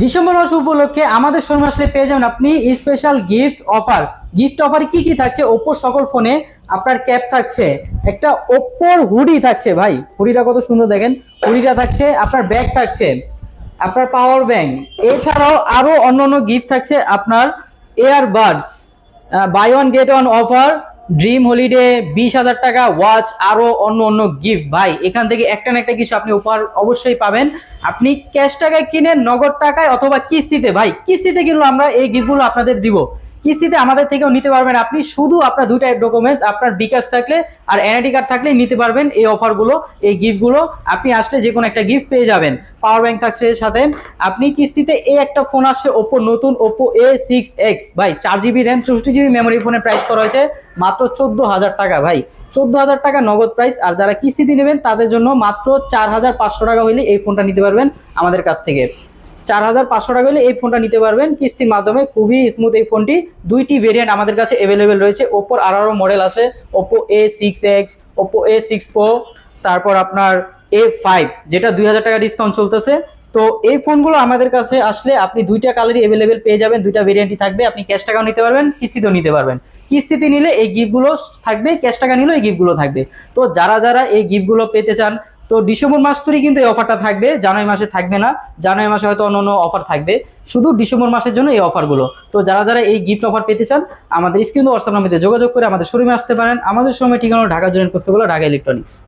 December মাস উপলক্ষে আমাদের শোরুমে আসলে পেয়ে যাবেন আপনি স্পেশাল গিফট অফার। গিফট অফারে কি কি থাকছে? ওপ্পোর সকল ফোনে আপনার ক্যাপ থাকছে, একটা ওপ্পোর হুডি থাকছে, ভাই হুডিটা কত সুন্দর দেখেন, হুডিটা থাকছে, আপনার ব্যাগ থাকছে, আপনার পাওয়ার ব্যাংক, এছাড়াও আরো অন্যান্য গিফট থাকছে আপনার earbuds, buy one get one offer, dream holiday, 20,000 টাকা ওয়াচ, আরো অন্য অন্য গিফট। ভাই এখান থেকে একটা না একটা কিছু আপনি উপহার অবশ্যই পাবেন। আপনি ক্যাশ টাকায় কিনেন, নগদ টাকায়, অথবা কিস্তিতে, ভাই কিস্তিতে কিনলে আমরা এই গিফটগুলো আপনাদের দিব। কিস্তিতে আমাদের থেকেও নিতে পারবেন আপনি, শুধু আপনার দুইটা ডকুমেন্টস, আপনার বিকাশ থাকলে আর এনআইডি কার্ড থাকলে নিতে পারবেন এই অফারগুলো, এই গিফটগুলো। আপনি আসলে যে কোনো একটা গিফট পেয়ে যাবেন, পাওয়ার ব্যাংক থাকছে সাথে। আপনি কিস্তিতে এই একটা ফোন আসছে ওপ্পো নতুন ওপ্পো A6X, ভাই 4GB র্যাম 64GB মেমোরি, ফোনের প্রাইস করা হয়েছে মাত্র 14,000 টাকা। ভাই 14,000 টাকা নগদ প্রাইস। আর যারা কিস্তিতে নেবেন তাদের জন্য মাত্র 4,500 টাকা হইলে এই ফোনটা নিতে পারবেন আমাদের কাছ থেকে। 4,500 টাকা হলে এই ফোনটা নিতে পারবেন কিস্তির মাধ্যমে, খুবই স্মুথ এই ফোনটি। দুইটি ভেরিয়েন্ট আমাদের কাছে অ্যাভেলেবেল রয়েছে, ওপ্পোর আরও মডেল আছে, Oppo A6X, Oppo A6 Pro, তারপর আপনার A5, যেটা 2,000 টাকা ডিসকাউন্ট চলতেছে। তো এই ফোনগুলো আমাদের কাছে আসলে আপনি দুইটা কালারই অ্যাভেলেবেল পেয়ে যাবেন, দুইটা ভেরিয়েন্টই থাকবে। আপনি ক্যাশ টাকাও নিতে পারবেন, কিস্তিতেও নিতে পারবেন। কিস্তিতে নিলে এই গিফটগুলো থাকবে, ক্যাশ টাকা নিলেও এই গিফটগুলো থাকবে। তো যারা যারা এই গিফটগুলো পেতে চান, তো ডিসেম্বর মাস ধরে কিন্তু এই অফারটা থাকবে, জানুয়ারি মাসে থাকবে না। জানুয়ারি মাসে হয়তো অন্য অফার থাকবে, শুধু ডিসেম্বর মাসের জন্য এই অফারগুলো। তো যারা যারা এই গিফট অফার পেতে চান, আমাদের স্ক্রিন হোয়াটসঅ্যাপ নাম্বারে যোগাযোগ করে আমাদের শোরুমে আসতে পারেন। আমাদের শোরুমের ঠিকানা ঢাকা জেনারেল পোস্টগুলো, ঢাকা ইলেকট্রনিক্স।